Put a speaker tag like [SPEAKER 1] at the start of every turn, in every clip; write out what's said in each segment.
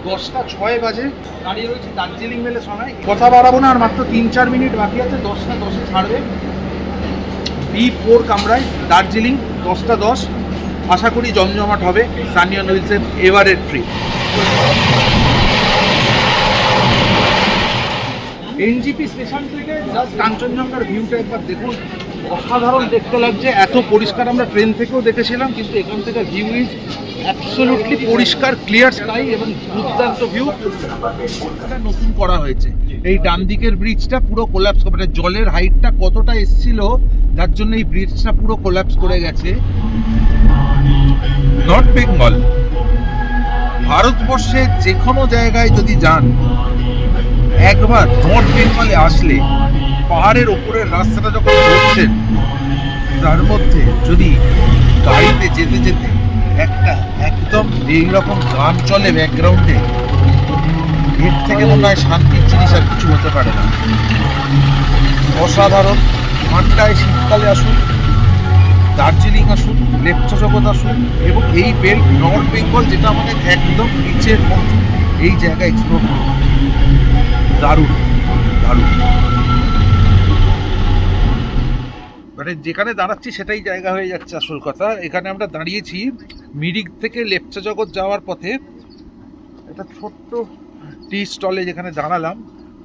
[SPEAKER 1] 10:06 বাজে, দাঁড়িয়ে রয়েছে দার্জিলিং মেলে সময়। কথা বাড়াবো না, আর মাত্র 3-4 মিনিট বাকি আছে। 10:10 ছাড়বে B4 কামরায় দার্জিলিং। 10:10 আশা করি জমজমাট হবে সানি অ্যান্ড উইলসের এবারের ট্রিপ। এনজিপি স্টেশন থেকে জাস্ট কাঞ্চনজঙ্ঘার ভিউটা একবার দেখুন, অসাধারণ দেখতে লাগছে। এত পরিষ্কার আমরা ট্রেন থেকেও দেখেছিলাম, কিন্তু এখান থেকে ভিউ ইজ অ্যাবসলিউটলি পরিষ্কার, ক্লিয়ার স্কাই এবং দুর্দান্ত ভিউ। নতুন করা হয়েছে এই ডান দিকের ব্রিজটা, পুরো কোল্যাপস করে, মানে জলের হাইটটা কতটা এসছিল যার জন্য এই ব্রিজটা পুরো কোল্যাপস করে গেছে। নর্থ বেঙ্গল, ভারতবর্ষের যে কোনো জায়গায় যদি যান, একবার নর্থ বেঙ্গলে আসলে পাহাড়ের ওপরের রাস্তাটা যখন ধরছেন, তার মধ্যে যদি গাড়িতে যেতে যেতে একটা একদম এইরকম গান চলে ব্যাকগ্রাউন্ডে, এর থেকে মনে হয় শান্তির জিনিস আর কিছু হতে পারে না। অসাধারণ। ঠান্ডায় শীতকালে আসুন, দার্জিলিং আসুন, লেপচা জগৎ আসুন, এবং এই বেল্ট নর্থ বেঙ্গল যেটা আমাদের একদম নিচের মধ্যে, এই জায়গা এক্সপ্লোর করুন। দারুণ দারুণ। মানে যেখানে দাঁড়াচ্ছি সেটাই জায়গা হয়ে যাচ্ছে আসল কথা। এখানে আমরা দাঁড়িয়েছি মিরিক থেকে লেপচা জগৎ যাওয়ার পথে একটা ছোট্ট টি স্টলে, যেখানে দাঁড়ালাম।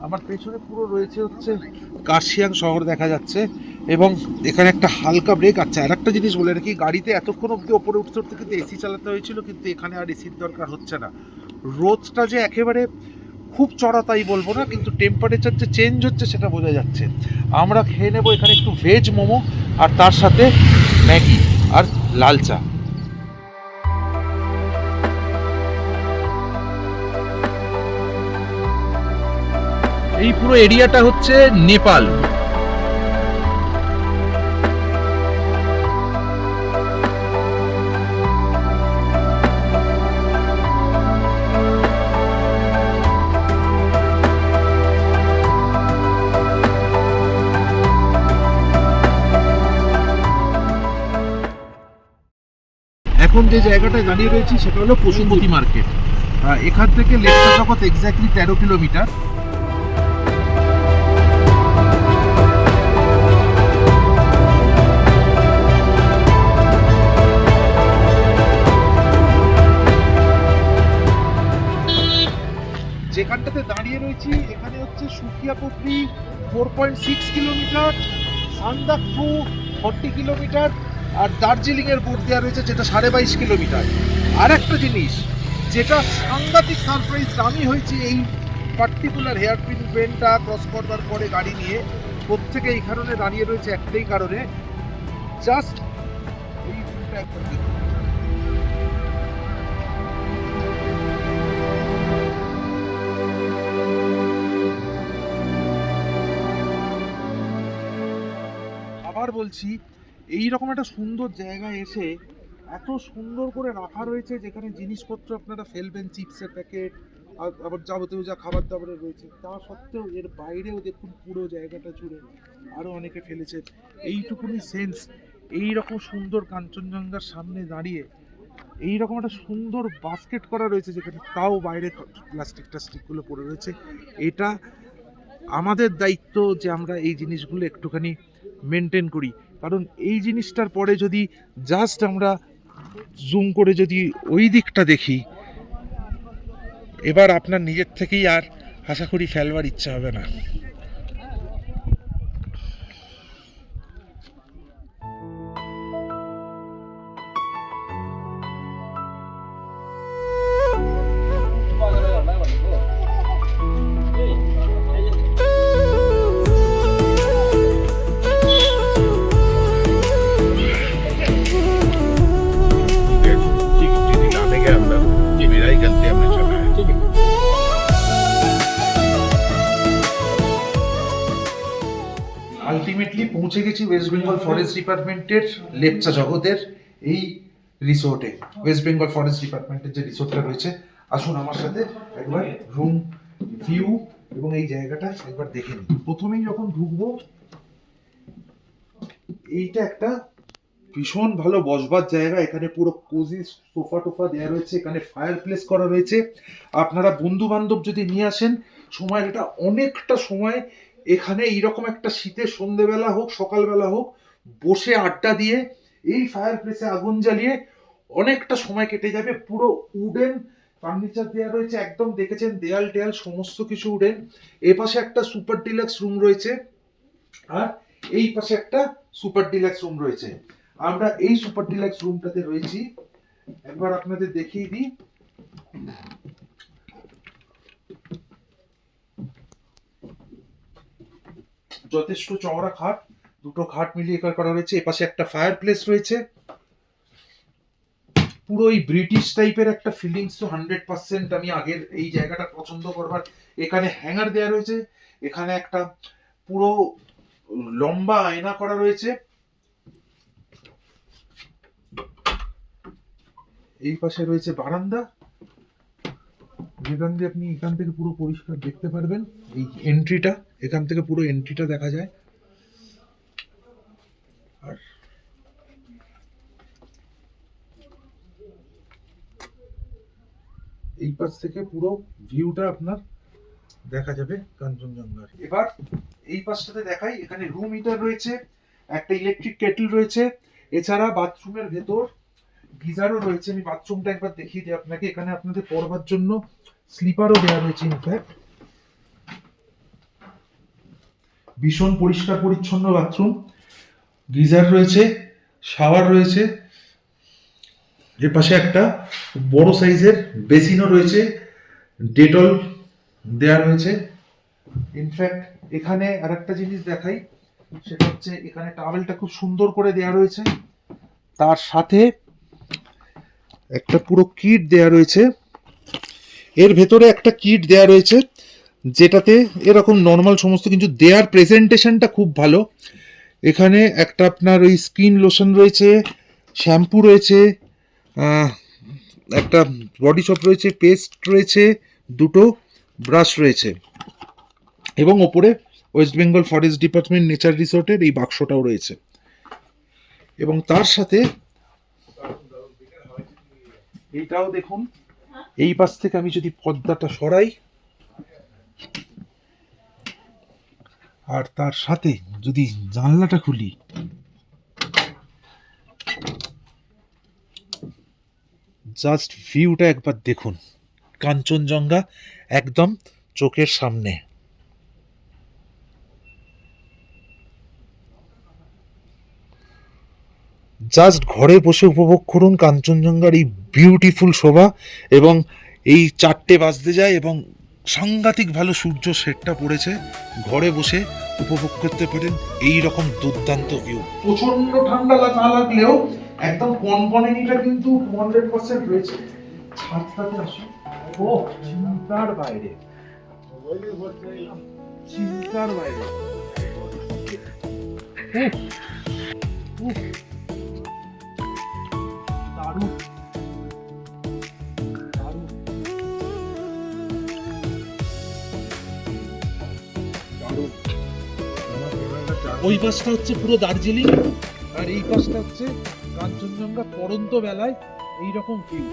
[SPEAKER 1] আমার পেছনে পুরো রয়েছে হচ্ছে কার্শিয়াং শহর দেখা যাচ্ছে, এবং এখানে একটা হালকা ব্রেক। আচ্ছা, আর একটা জিনিস বলে রাখি, গাড়িতে এতক্ষণ অবধি ওপরে উঠতে উঠতে কিন্তু এসি চালাতে হয়েছিল, কিন্তু এখানে আর এসির দরকার হচ্ছে না। রোদটা যে একেবারে খুব চড়া তাই বলবো না, কিন্তু টেম্পারেচার যে চেঞ্জ হচ্ছে সেটা বোঝা যাচ্ছে। আমরা খেয়ে নেবো এখানে একটু ভেজ মোমো, আর তার সাথে ম্যাগি আর লাল চা। এই পুরো এরিয়াটা হচ্ছে নেপাল। এখন যে জায়গাটায় দাঁড়িয়ে রয়েছি সেটা হলো পশুপতি মার্কেট। এখান থেকে লেপচা জগৎ এক্স্যাক্টলি 13 কিলোমিটার। যেখানটাতে দাঁড়িয়ে রয়েছি এখানে হচ্ছে সুকিয়াপত্রি 4.6 কিলোমিটার, সান্দাকফু 40 কিলোমিটার, আর দার্জিলিং এর বোর্ড দেওয়া রয়েছে যেটা 22.5 কিলোমিটার। আর একটা জিনিস যেটা সাংঘাতিক সারপ্রাইজ আমি হয়েছি এই পার্টিকুলার হেয়ারপিন বেন্ডটা ক্রস করবার পরে গাড়ি নিয়ে, প্রত্যেকে এই কারণে দাঁড়িয়ে রয়েছে একটাই কারণে, জাস্ট এই ভিউটা একবার দেখুন। আবার বলছি, এইরকম একটা সুন্দর জায়গায় এসে এত সুন্দর করে রাখা রয়েছে, যেখানে জিনিসপত্র আপনারা ফেলবেন, চিপসের প্যাকেট, আবার যাবতীয় যা খাবার দাবারের রয়েছে, তা সত্ত্বেও এর বাইরেও দেখুন পুরো জায়গাটা জুড়ে আরও অনেকে ফেলেছে। এইটুকুনি সেন্স, এইরকম সুন্দর কাঞ্চনজঙ্ঘার সামনে দাঁড়িয়ে এইরকম একটা সুন্দর বাস্কেট করা রয়েছে, যেখানে তাও বাইরে প্লাস্টিক টাস্টিকগুলো পড়ে রয়েছে। এটা আমাদের দায়িত্ব যে আমরা এই জিনিসগুলো একটুখানি মেনটেন করি, কারণ এই জিনিসটার পরে যদি জাস্ট আমরা জুম করে যদি ওই দিকটা দেখি, এবার আপনার নিজের থেকেই আর আশা করি ফেলবার ইচ্ছা হবে না। আলটিমেটলি পৌঁছে গেছি ওয়েস্ট বেঙ্গল ফরেস্ট ডিপার্টমেন্টের লেপচা জগতের এই রিসোর্টে। ওয়েস্ট বেঙ্গল ফরেস্ট ডিপার্টমেন্টের যে রিসোর্টটা রয়েছে, আসুন আমার সাথে একবার রুম ভিউ এবং এই জায়গাটা একবার দেখে নিই। প্রথমেই যখন ঢুকবো, এইটা একটা ভীষণ ভালো বসবার জায়গা, এখানে পুরো কোজি সোফা টোফা দেওয়া রয়েছে, এখানে ফায়ার প্লেস করা রয়েছে। আপনারা বন্ধু বান্ধব যদি নিয়ে আসেন, সময় এটা অনেকটা সময় এখানে এইরকম একটা শীতের সন্ধেবেলা হোক সকালবেলা হোক বসে আড্ডা দিয়ে এই ফায়ার প্লেসে আগুন জ্বালিয়ে অনেকটা সময় কেটে যাবে। পুরো উডেন ফার্নিচার দেওয়া রয়েছে, একদম দেখেছেন দেয়াল টেয়াল সমস্ত কিছু উডেন। এ পাশে একটা সুপার ডিলাক্স রুম রয়েছে আর এই পাশে একটা সুপার ডিলাক্স রুম রয়েছে। আমরা এই সুপার ডিলাক্স রুমটাতে রয়েছি, একবার আপনাদের দেখিয়ে দিই। যথেষ্ট চওড়া খাট, দুটো খাট মিলিয়ে করা রয়েছে। এপাশে একটা ফায়ার প্লেস রয়েছে। পুরো এই ব্রিটিশ টাইপের একটা ফিলিংস তো 100%। আমি আগের এই জায়গাটা পছন্দ করবার, এখানে হ্যাঙ্গার দেওয়া রয়েছে, এখানে একটা পুরো লম্বা আয়না করা রয়েছে। এই পাশে রয়েছে বারান্দা, যেখান দিয়ে আপনি এখান থেকে পুরো পরিষ্কার দেখতে পারবেন। এই এন্ট্রিটা, এখান থেকে পুরো এন্ট্রিটা দেখা যায়। আর এই পাশ থেকে পুরো ভিউটা আপনার দেখা যাবে কাঞ্চনজঙ্ঘার। এবার এই পাশটাতে দেখাই, এখানে রুম হিটার রয়েছে, একটা ইলেকট্রিক কেটল রয়েছে, এছাড়া বাথরুমের ভেতর গিজারও রয়েছে। আমি বাথরুমটা একবার দেখিয়ে দিই আপনাকে। এখানে আপনাদের পড়বার জন্য স্লিপারও দেওয়া রয়েছে। ইনফ্যাক্ট ভীষণ পরিষ্কার পরিচ্ছন্ন বাথরুম, গিজার রয়েছে, শাওয়ার রয়েছে, এর পাশে একটা বড় সাইজের বেসিনও রয়েছে, ডেটল দেয়া রয়েছে। ইনফ্যাক্ট এখানে আরেকটা জিনিস দেখাই, সেটা হচ্ছে এখানে টাওয়েলটা খুব সুন্দর করে দেয়া রয়েছে, তার সাথে একটা পুরো কিট দেয়া রয়েছে। এর ভেতরে একটা কিট দেয়া রয়েছে যেটাতে এরকম নর্মাল সমস্ত কিছু দেয়ার প্রেজেন্টেশনটা খুব ভালো। এখানে একটা আপনার ওই স্কিন লোশন রয়েছে, শ্যাম্পু রয়েছে, একটা বডি শপ রয়েছে, পেস্ট রয়েছে, দুটো ব্রাশ রয়েছে, এবং ওপরে West Bengal forest department nature রিসোর্টের এই বাক্সটাও রয়েছে। এবং তার সাথে এইটাও দেখুন, এই পাশ থেকে আমি যদি পর্দাটা সরাই, আর তার সাথে যদি জানলাটা খুলি, জাস্ট ভিউটা একবার দেখুন, কাঞ্চনজঙ্ঘা একদম চোখের সামনে। জাস্ট ঘরে বসে উপভোগ করুন কাঞ্চনজঙ্ঘার এই বিউটিফুল শোভা। এবং এই 4টে বাজতে যায় এবং সাংঘাতিক ভালো সূর্য সেটটা পড়েছে, ঘরে বসে উপভোগ করতে পারেন এই রকম দুর্দান্ত ভিউ। প্রচন্ড ঠান্ডা না লাগলেও একদম কনকনেনিটা কিন্তু 200% রয়েছে। ছাদটাতে আসুন, ও চিন্তার বাইরে, চিন্তার বাইরে। দারুণ দারুণ দারুণ। ওই পাশটা হচ্ছে পুরো দার্জিলিং, আর এই পাশটা হচ্ছে কাঞ্চনজঙ্ঘা পড়ন্ত বেলায় এইরকম ভিউ।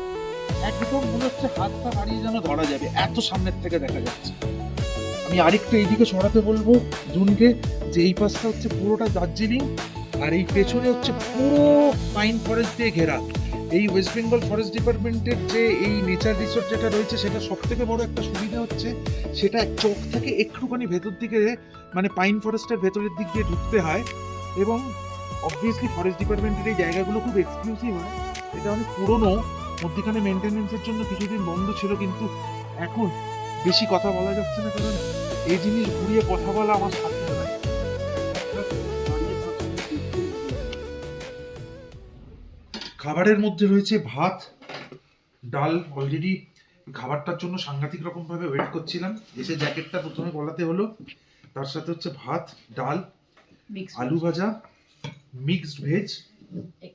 [SPEAKER 1] একদম মনে হচ্ছে হাতটা বাড়িয়ে যেন ধরা যাবে, এত সামনের থেকে দেখা যাচ্ছে। আমি আরেকটু এইদিকে সরাতে বলবো জুনকে, যে এই পাশটা হচ্ছে পুরোটা দার্জিলিং, আর এই পেছনে হচ্ছে পুরো পাইন ফরেস্ট দিয়ে ঘেরা। এই ওয়েস্ট বেঙ্গল ফরেস্ট ডিপার্টমেন্টের যে এই নেচার রিসোর্ট যেটা রয়েছে, সেটা সব থেকে বড় একটা সুবিধা হচ্ছে, সেটা চোখ থেকে একটুখানি ভেতর দিকে, মানে পাইন ফরেস্টের ভেতরের দিক দিয়ে ঢুকতে হয়। এবং অবভিয়াসলি ফরেস্ট ডিপার্টমেন্টের এই জায়গাগুলো খুব এক্সক্লুসিভ হয়। এটা অনেক পুরনো, মধ্যখানে মেনটেন্যান্সের জন্য কিছুদিন বন্ধ ছিল, কিন্তু এখন বেশি কথা বলা যাচ্ছে না, কারণ এই জিনিস ঘুরিয়ে কথা বলা আমার সাধ্য নয়। খাবারের মধ্যে রয়েছে ভাত, ডাল। অলরেডি খাবারটার জন্য সাংঘাতিক রকম ভাবে ওয়েট করছিলাম, এসে জ্যাকেটটা প্রথমে গলাতে হলো। তার সাথে হচ্ছে ভাত, ডাল, আলু ভাজা, মিক্সড ভেজ,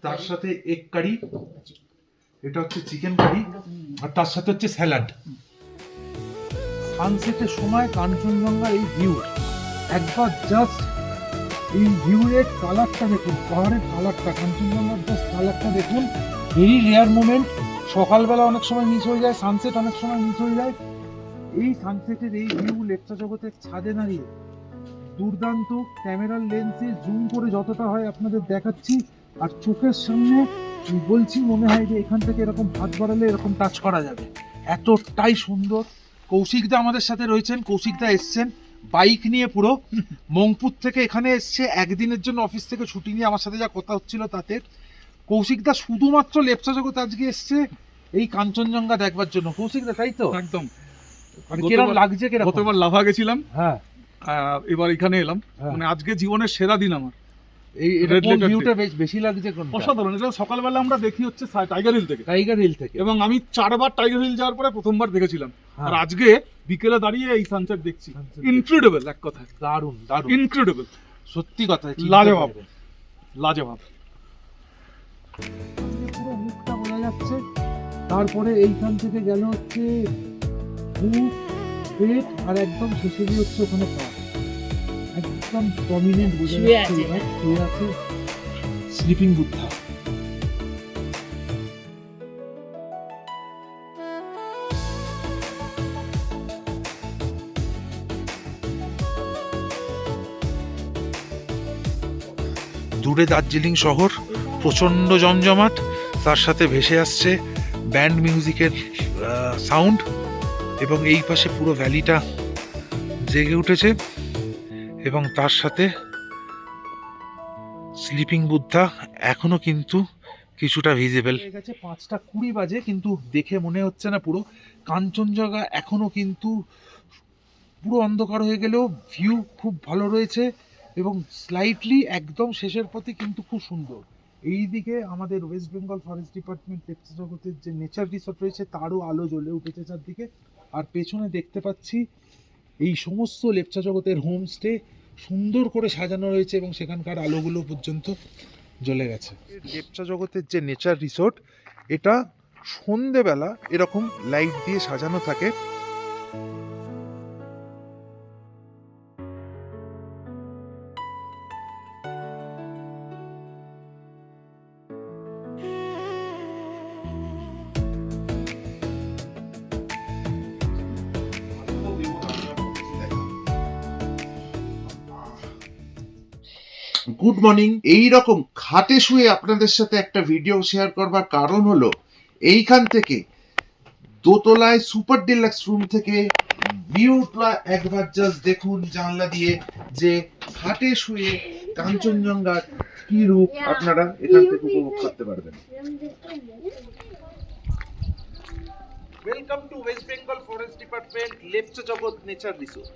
[SPEAKER 1] তার সাথে এগ কারি, এটা হচ্ছে চিকেন কারি, আর তার সাথে হচ্ছে স্যালাড। সানসেটের সময় কাঞ্চনজঙ্ঘার এই ভিউ একবার জাস্ট এই ভিউয়ের কালারটা দেখুন, পাহাড়ের কালারটা, কাঞ্চনজঙ্ঘার জাস্ট কালারটা দেখুন। ভেরি রেয়ার মোমেন্ট, সকালবেলা অনেক সময় মিস হয়ে যায়, সানসেট অনেক সময় মিস হয়ে যায়। এই সানসেটের এই ভিউ লেপচা জগতের ছাদে দাঁড়িয়ে দুর্দান্ত। ক্যামেরার লেন্সে জুম করে যতটা হয় আপনাদের দেখাচ্ছি, আর চোখের সামনে বলছি মনে হয় যে এখান থেকে এরকম হাত বাড়ালে এরকম টাচ করা যাবে, এতটাই সুন্দর। কৌশিকদা আমাদের সাথে রয়েছেন, কৌশিকদা এসছেন বাইক নিয়ে পুরো মংপুর থেকে এখানে এসছে একদিনের জন্য, অফিস থেকে ছুটি নিয়ে। আমার সাথে যা কথা হচ্ছিল তাতে কৌশিকদা শুধুমাত্র লেপচা জগৎ আজকে এসছে এই কাঞ্চনজঙ্ঘা দেখবার জন্য। কৌশিকদা তাই তো?
[SPEAKER 2] একদম।
[SPEAKER 1] কিরকম লাগছে?
[SPEAKER 2] গতবার লাভা গেছিলাম,
[SPEAKER 1] হ্যাঁ,
[SPEAKER 2] এবার এখানে এলাম। মানে আজকে জীবনের সেরা দিন আমার।
[SPEAKER 1] এই ভিউটা বেশি লাগছে কোনটা?
[SPEAKER 2] অসাধারণ। এটা সকালবেলা আমরা দেখি হচ্ছে টাইগার হিল থেকে,
[SPEAKER 1] এবং
[SPEAKER 2] আমি 4 বার টাইগার হিল যাওয়ার পরে প্রথমবার দেখেছিলাম, আর আজকে বিকেলে দাঁড়িয়ে এই সানসেট দেখছি। ইনক্রেডিবল, এক কথায়
[SPEAKER 1] দারুণ দারুণ,
[SPEAKER 2] ইনক্রেডিবল,
[SPEAKER 1] সত্যি কথা,
[SPEAKER 2] লাজবাব লাজবাব।
[SPEAKER 1] পুরো মুখটা বোঝা যাচ্ছে। তারপরে এইখান থেকে গেল হচ্ছে বুক, পেট, আর একদম শেষে গিয়ে হচ্ছে ওখানে পা, একদম প্রমিনেন্ট বোঝা যাচ্ছে। শুয়ে আছে স্লিপিং বুদ্ধা। দূরে দার্জিলিং শহর প্রচণ্ড জমজমাট, তার সাথে ভেসে আসছে ব্যান্ড মিউজিকের সাউন্ড, এবং এই পাশে পুরো ভ্যালিটা জেগে উঠেছে, এবং তার সাথে স্লিপিং বুদ্ধা এখনো কিন্তু কিছুটা ভিজিবল। হয়ে গেছে 5:20 বাজে, কিন্তু দেখে মনে হচ্ছে না। পুরো কাঞ্চনজঙ্ঘা এখনো কিন্তু পুরো অন্ধকার হয়ে গেলেও ভিউ খুব ভালো রয়েছে, এবং স্লাইটলি একদম শেষের পথে কিন্তু খুব সুন্দর। এই দিকে আমাদের West Bengal forest department Lepcha জগতের যে নেচার রিসর্ট রয়েছে তারও আলো জ্বলে উঠেছে চারদিকে, আর পেছনে দেখতে পাচ্ছি এই সমস্ত লেপচা জগতের হোমস্টে সুন্দর করে সাজানো রয়েছে, এবং সেখানকার আলোগুলো পর্যন্ত জ্বলে গেছে। লেপচা জগতের যে নেচার রিসর্ট, এটা সন্ধেবেলা এরকম লাইট দিয়ে সাজানো থাকে।
[SPEAKER 3] Good morning. এই রকম খাটে শুয়ে আপনাদের সাথে একটা ভিডিও শেয়ার করবার কারণ হলো, এইখান থেকে দোতলায় সুপার ডিলাক্স রুম থেকে ভিউটা একবার জাস্ট দেখুন জানলা দিয়ে, যে খাটে শুয়ে কাঞ্চনজঙ্ঘার কি রূপ আপনারা এখান থেকে উপভোগ করতে পারবেন।
[SPEAKER 1] Welcome to West Bengal forest department Lepcha জগৎ নেচার রিসোর্ট।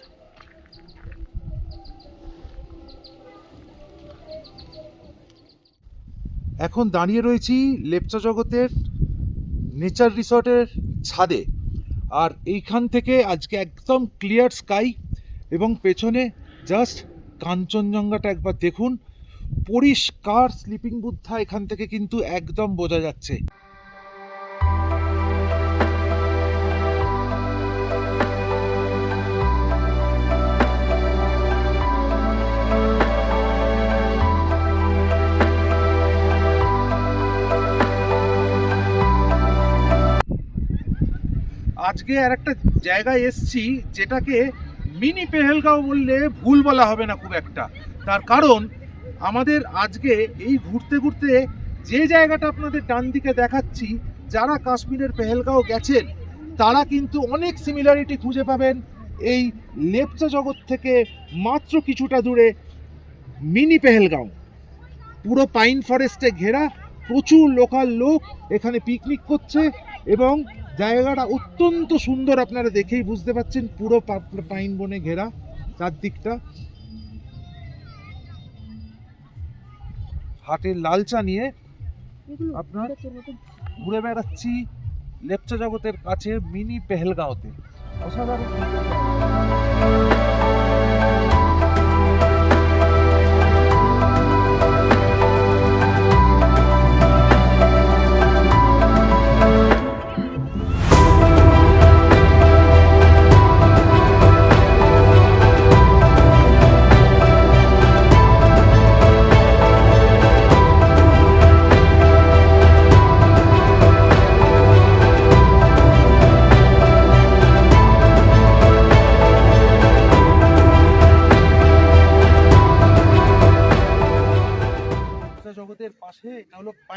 [SPEAKER 1] এখন দাঁড়িয়ে রয়েছি লেপচা জগতের নেচার রিসর্টের ছাদে, আর এইখান থেকে আজকে একদম ক্লিয়ার স্কাই, এবং পেছনে জাস্ট কাঞ্চনজঙ্ঘাটা একবার দেখুন, পরিষ্কার স্লিপিং বুদ্ধা এখান থেকে কিন্তু একদম বোঝা যাচ্ছে। আজকে আর একটা জায়গায় এসছি যেটাকে মিনি পেহেলগাঁও বললে ভুল বলা হবে না খুব একটা। তার কারণ আমাদের আজকে এই ঘুরতে ঘুরতে যে জায়গাটা আপনাদের ডান দিকে দেখাচ্ছি, যারা কাশ্মীরের পেহেলগাঁও গেছেন তারা কিন্তু অনেক সিমিলারিটি খুঁজে পাবেন এই লেপচা জগৎ থেকে মাত্র কিছুটা দূরে মিনি পেহেলগাঁও। পুরো পাইন ফরেস্টে ঘেরা, প্রচুর লোকাল লোক এখানে পিকনিক করছে, এবং জায়গাটা অত্যন্ত সুন্দর। আপনারা দেখেই বুঝতে পাচ্ছেন, পুরো পাইন বনে ঘেরা চারদিকটা। হাটের লাল চা নিয়ে আপনার ঘুরে বেড়াচ্ছি লেপচা জগতের কাছে মিনি পেহেলগাঁওতে। অসাধারণ।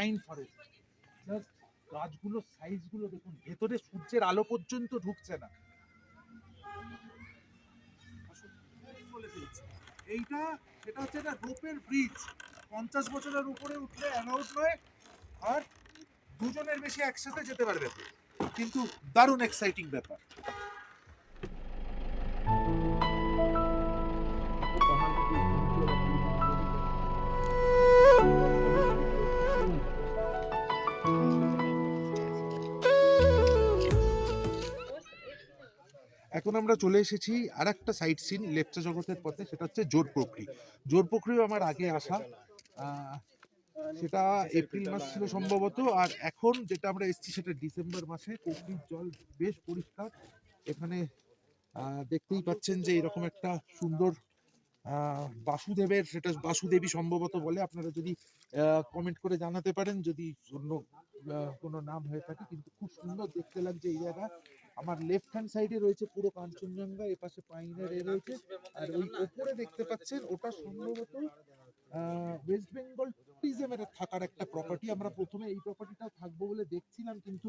[SPEAKER 1] Pine forest. জাস্ট গাছগুলোর সাইজগুলো দেখুন, ভেতরে সূর্যের আলো পর্যন্ত ঢুকছে না। চলে ফেলছে। এইটা সেটা হচ্ছে একটা রোপের ব্রিজ, 50 বছরের উপরে উঠলে অ্যালাউড নয়, আর দুজনের বেশি একসাথে যেতে পারবে না। কিন্তু দারুণ এক্সাইটিং ব্যাপার। এখন আমরা চলে এসেছি আর একটা সাইট সিন লেপচা জগতের পথে, সেটা হচ্ছে জোরপোখরি। জোরপোখরিও আমার আগে আসা, সেটা এপ্রিল মাস ছিল সম্ভবত, আর এখন যেটা আমরা এসেছি সেটা ডিসেম্বর মাসে। পুকুরির জল বেশ পরিষ্কার। এখানে দেখতেই পাচ্ছেন যে এরকম একটা সুন্দর বাসুদেবের, সেটা বাসুদেবী সম্ভবত বলে, আপনারা যদি কমেন্ট করে জানাতে পারেন যদি অন্য কোনো নাম হয়ে থাকে, কিন্তু খুব সুন্দর দেখতে লাগছে এই জায়গা। আমার লেফট হ্যান্ড সাইডে রয়েছে পুরো কাঞ্চনজঙ্ঘা, এপাশে পাইনের রয়েছে, আর ওই উপরে দেখতে পাচ্ছেন ওটা সম্ভবত ওয়েস্ট বেঙ্গল ট্যুরিজমের থাকার একটা প্রপার্টি। আমরা প্রথমে এই প্রপার্টিটাও থাকবো বলে দেখছিলাম, কিন্তু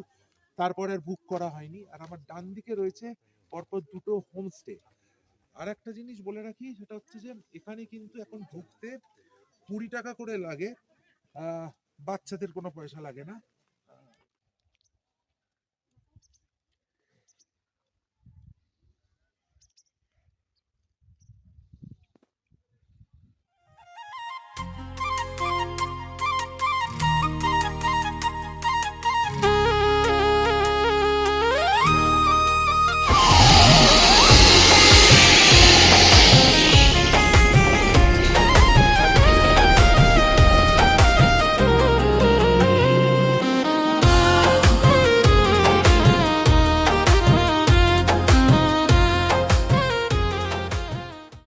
[SPEAKER 1] তারপরে আর বুক করা হয়নি। আর আমার ডান দিকে রয়েছে পরপর দুটো হোমস্টে। আর একটা জিনিস বলে রাখি, সেটা হচ্ছে যে এখানে কিন্তু এখন ঢুকতে 20 টাকা করে লাগে, বাচ্চাদের কোনো পয়সা লাগে না।